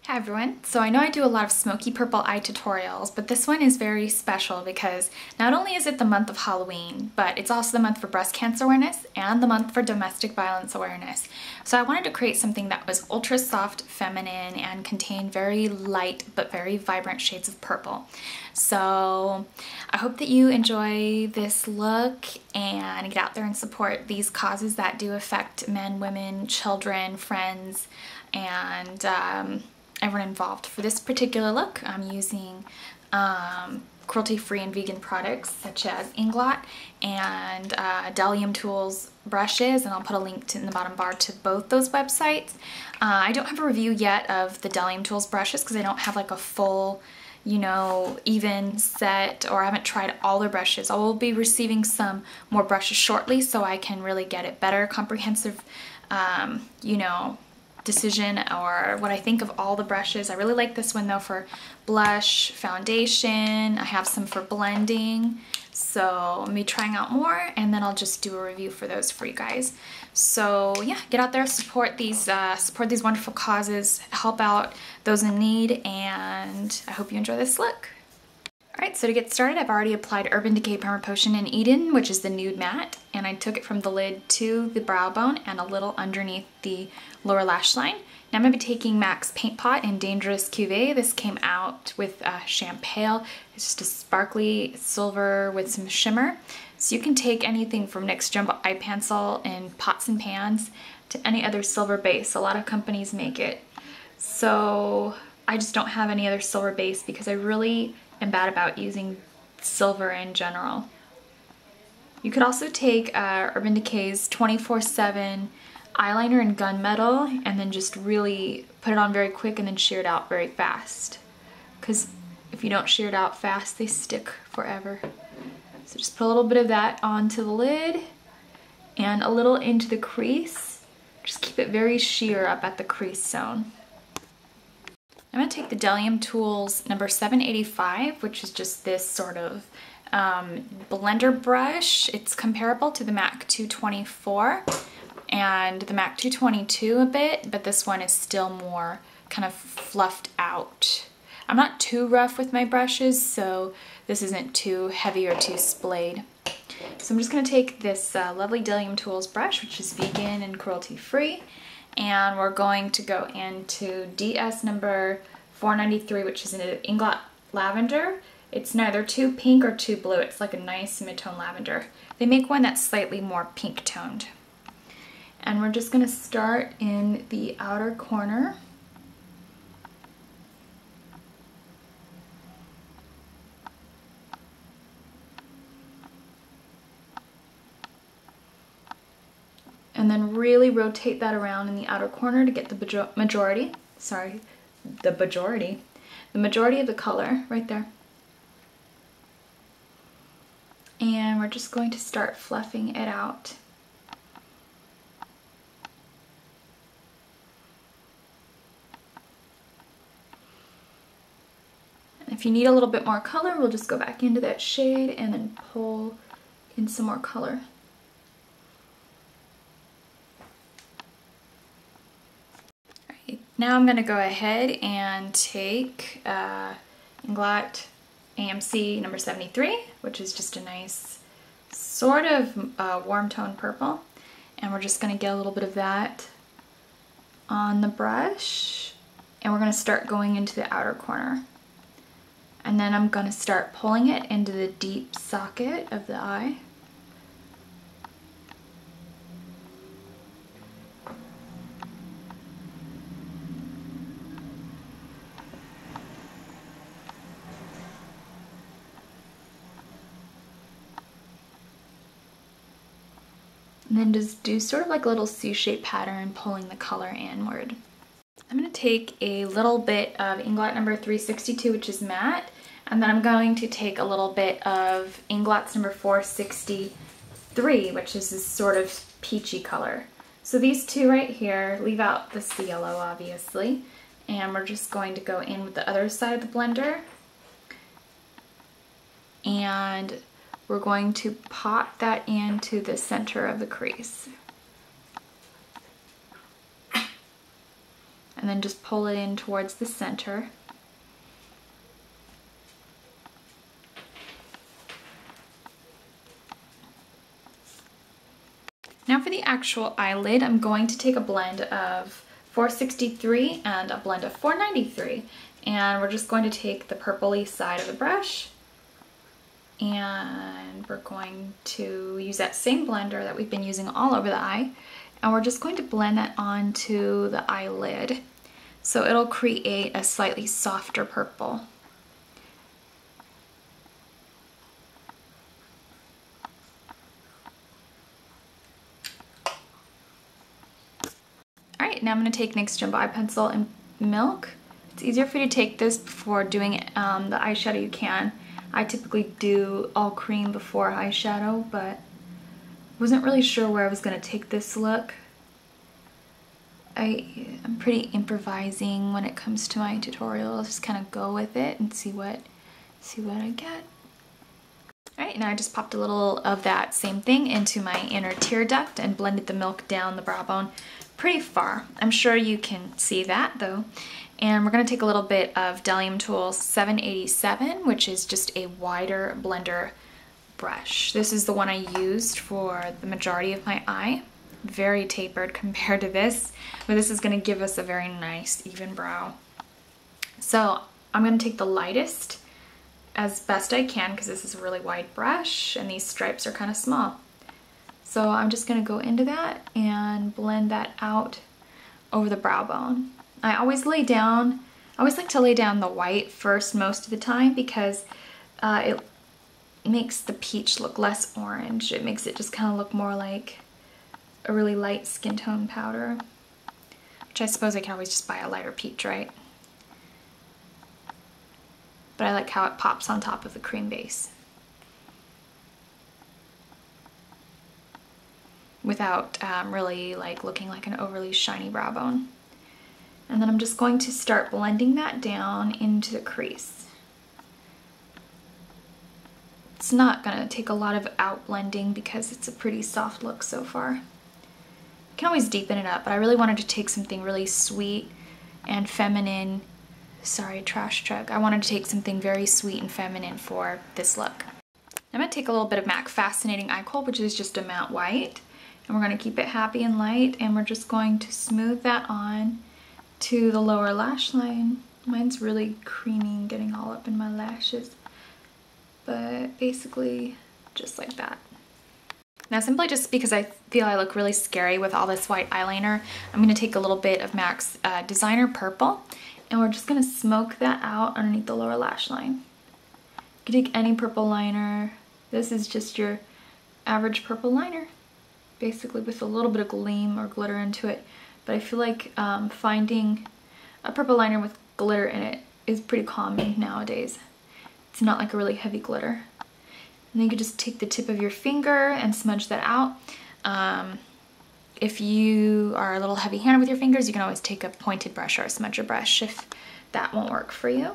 Hi everyone. So I know I do a lot of smoky purple eye tutorials, but this one is very special because not only is it the month of Halloween, but it's also the month for breast cancer awareness and the month for domestic violence awareness. So I wanted to create something that was ultra soft, feminine, and contained very light but very vibrant shades of purple. So I hope that you enjoy this look and get out there and support these causes that do affect men, women, children, friends, and everyone involved. For this particular look, I'm using cruelty-free and vegan products such as Inglot and Delium Tools brushes, and I'll put a link in the bottom bar to both those websites. I don't have a review yet of the Delium Tools brushes because I don't have like a full, you know, even set, or I haven't tried all their brushes. I will be receiving some more brushes shortly so I can really get it better, comprehensive, you know, decision or what I think of all the brushes. I really like this one though for blush, foundation. I have some for blending. So I'm be trying out more and then I'll just do a review for those for you guys. So yeah, get out there, support these wonderful causes, help out those in need, and I hope you enjoy this look. Alright, so to get started, I've already applied Urban Decay Primer Potion in Eden, which is the nude matte, and I took it from the lid to the brow bone and a little underneath the lower lash line. Now I'm going to be taking MAC's Paint Pot in Dangerous Cuvee. This came out with Champale. It's just a sparkly silver with some shimmer. So you can take anything from NYX Jumbo Eye Pencil in pots and pans to any other silver base. A lot of companies make it. So I just don't have any other silver base because I really am bad about using silver in general. You could also take Urban Decay's 24/7 eyeliner in gunmetal and then just really put it on very quick and then shear it out very fast. Because if you don't shear it out fast, they stick forever. So just put a little bit of that onto the lid and a little into the crease. Just keep it very sheer up at the crease zone. I'm going to take the Delium Tools number 785, which is just this sort of blender brush. It's comparable to the MAC 224 and the MAC 222 a bit, but this one is still more kind of fluffed out. I'm not too rough with my brushes, so this isn't too heavy or too splayed. So I'm just going to take this lovely Delium Tools brush, which is vegan and cruelty-free, and we're going to go into DS number 493, which is an Inglot Lavender. It's neither too pink or too blue. It's like a nice mid-tone lavender. They make one that's slightly more pink toned. And we're just going to start in the outer corner. And then really rotate that around in the outer corner to get the majority of the color right there. And we're just going to start fluffing it out. And if you need a little bit more color, we'll just go back into that shade and then pull in some more color. Now I'm going to go ahead and take Inglot AMC number 73, which is just a nice sort of warm tone purple. And we're just going to get a little bit of that on the brush. And we're going to start going into the outer corner. And then I'm going to start pulling it into the deep socket of the eye. And then just do sort of like a little C-shaped pattern, pulling the color inward. I'm going to take a little bit of Inglot number 362, which is matte, and then I'm going to take a little bit of Inglot's number 463, which is this sort of peachy color. So these two right here, leave out this yellow obviously, and we're just going to go in with the other side of the blender. And we're going to pot that into the center of the crease. and then just pull it in towards the center. Now for the actual eyelid, I'm going to take a blend of 463 and a blend of 493. And we're just going to take the purpley side of the brush, and we're going to use that same blender that we've been using all over the eye, and we're just going to blend that onto the eyelid. So it'll create a slightly softer purple. Alright, now I'm going to take NYX Jumbo Eye Pencil and Milk. It's easier for you to take this before doing the eyeshadow, you can. I typically do all cream before eyeshadow, but wasn't really sure where I was going to take this look. I'm pretty improvising when it comes to my tutorials. Just kind of go with it and see what I get. Alright, now I just popped a little of that same thing into my inner tear duct and blended the milk down the brow bone pretty far. I'm sure you can see that though. And we're going to take a little bit of Delium Tools 787, which is just a wider blender brush. This is the one I used for the majority of my eye. Very tapered compared to this, but this is going to give us a very nice even brow. So I'm going to take the lightest as best I can because this is a really wide brush and these stripes are kind of small. So I'm just going to go into that and blend that out over the brow bone. I always like to lay down the white first most of the time because it makes the peach look less orange. It makes it just kind of look more like a really light skin tone powder, which I suppose I can always just buy a lighter peach, right? But I like how it pops on top of the cream base without really like looking like an overly shiny brow bone. And then I'm just going to start blending that down into the crease. It's not gonna take a lot of out blending because it's a pretty soft look so far. You can always deepen it up, but I really wanted to take something really sweet and feminine. Sorry, trash truck. I wanted to take something very sweet and feminine for this look. I'm gonna take a little bit of MAC Fascinating Eye Kohl, which is just a matte white, and we're gonna keep it happy and light, and we're just going to smooth that on to the lower lash line. Mine's really creamy and getting all up in my lashes, but basically just like that. Now simply just because I feel I look really scary with all this white eyeliner, I'm going to take a little bit of MAC's Designer Purple, and we're just going to smoke that out underneath the lower lash line. You can take any purple liner. This is just your average purple liner, basically with a little bit of gleam or glitter into it. But I feel like finding a purple liner with glitter in it is pretty common nowadays. It's not like a really heavy glitter. And then you could just take the tip of your finger and smudge that out. If you are a little heavy-handed with your fingers, you can always take a pointed brush or a smudger brush if that won't work for you.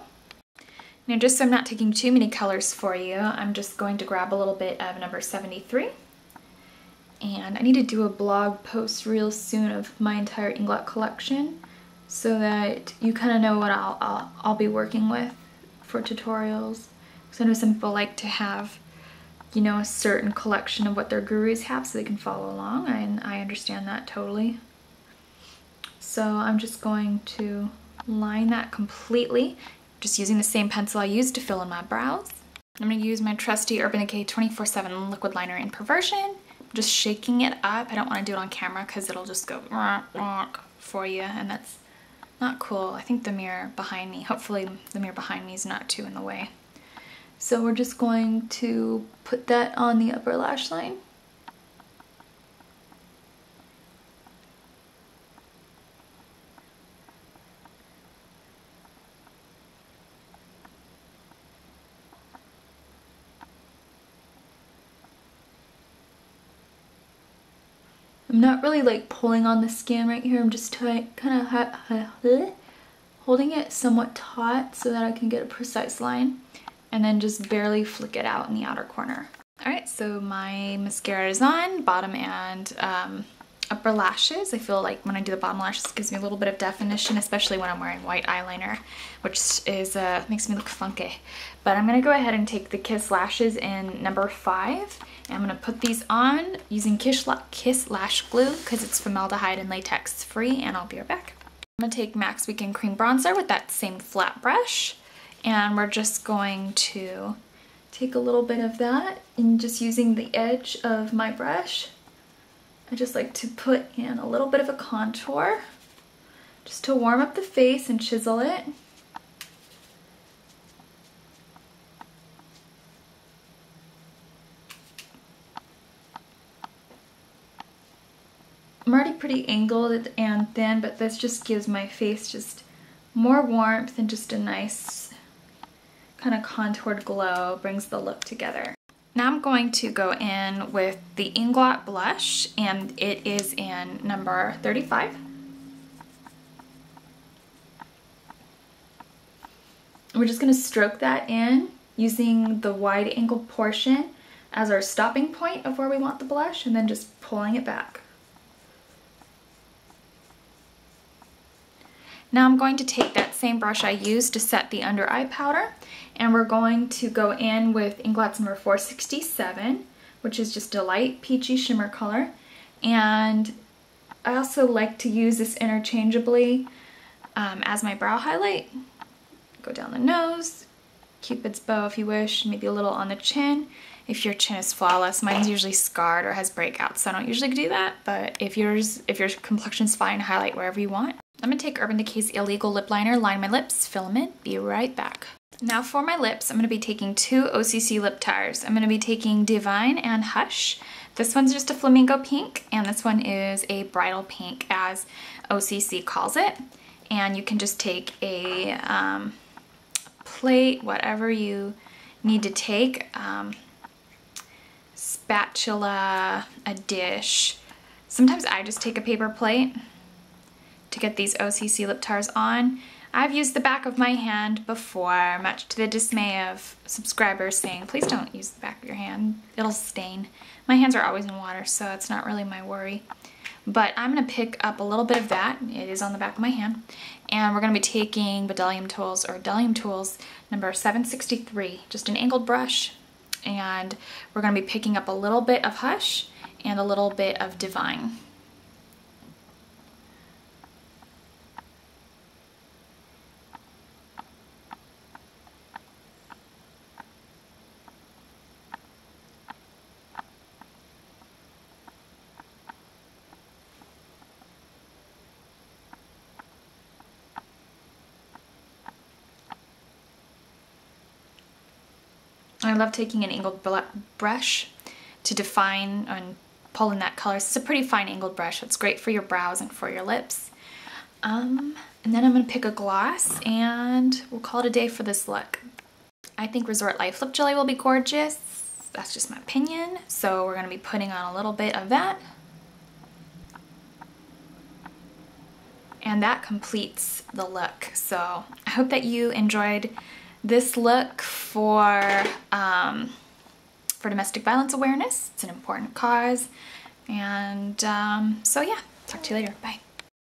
Now just so I'm not taking too many colors for you, I'm just going to grab a little bit of number 73. And I need to do a blog post real soon of my entire Inglot collection so that you kind of know what I'll be working with for tutorials. Because I know some people like to have, you know, a certain collection of what their gurus have so they can follow along, and I understand that totally. So I'm just going to line that completely, just using the same pencil I used to fill in my brows. I'm going to use my trusty Urban Decay 24/7 liquid liner in Perversion. Just shaking it up. I don't want to do it on camera because it'll just go for you, and that's not cool. I think the mirror behind me, hopefully the mirror behind me is not too in the way. So we're just going to put that on the upper lash line. I'm not really like pulling on the skin right here. I'm just kind of holding it somewhat taut so that I can get a precise line, and then just barely flick it out in the outer corner. Alright, so my mascara is on, bottom and upper lashes. I feel like when I do the bottom lashes, it gives me a little bit of definition, especially when I'm wearing white eyeliner, which is makes me look funky. But I'm gonna go ahead and take the Kiss lashes in number 5, and I'm gonna put these on using Kiss Lash Glue because it's formaldehyde and latex free, and I'll be right back. I'm gonna take MAC's Weekend Cream Bronzer with that same flat brush, and we're just going to take a little bit of that and just using the edge of my brush. I just like to put in a little bit of a contour just to warm up the face and chisel it. I'm already pretty angled and thin, but this just gives my face just more warmth and just a nice kind of contoured glow, brings the look together. Now I'm going to go in with the Inglot Blush, and it is in number 35. We're just going to stroke that in using the wide angle portion as our stopping point of where we want the blush, and then just pulling it back. Now I'm going to take that same brush I used to set the under eye powder, and we're going to go in with Inglot's number 467, which is just a light peachy shimmer color. And I also like to use this interchangeably as my brow highlight. Go down the nose, Cupid's bow if you wish, maybe a little on the chin. If your chin is flawless, mine's usually scarred or has breakouts, so I don't usually do that. But if your complexion's fine, highlight wherever you want. I'm gonna take Urban Decay's Illegal Lip Liner, line my lips, filament, be right back. Now for my lips, I'm gonna be taking 2 OCC lip tires. I'm gonna be taking Divine and Hush. This one's just a flamingo pink, and this one is a bridal pink, as OCC calls it. And you can just take a plate, whatever you need to take, spatula, a dish. Sometimes I just take a paper plate to get these OCC lip tires on. I've used the back of my hand before, much to the dismay of subscribers saying, please don't use the back of your hand, it'll stain. My hands are always in water, so it's not really my worry. But I'm gonna pick up a little bit of that, it is on the back of my hand, and we're gonna be taking Bdellium Tools number 763, just an angled brush, and we're gonna be picking up a little bit of Hush and a little bit of Divine. I love taking an angled brush to define and pull in that color. It's a pretty fine angled brush. It's great for your brows and for your lips. And then I'm going to pick a gloss, and we'll call it a day for this look. I think Resort Life Lip Jelly will be gorgeous. That's just my opinion. So we're going to be putting on a little bit of that. And that completes the look. So I hope that you enjoyed this look for domestic violence awareness. It's an important cause. And so yeah, talk to you later. Bye.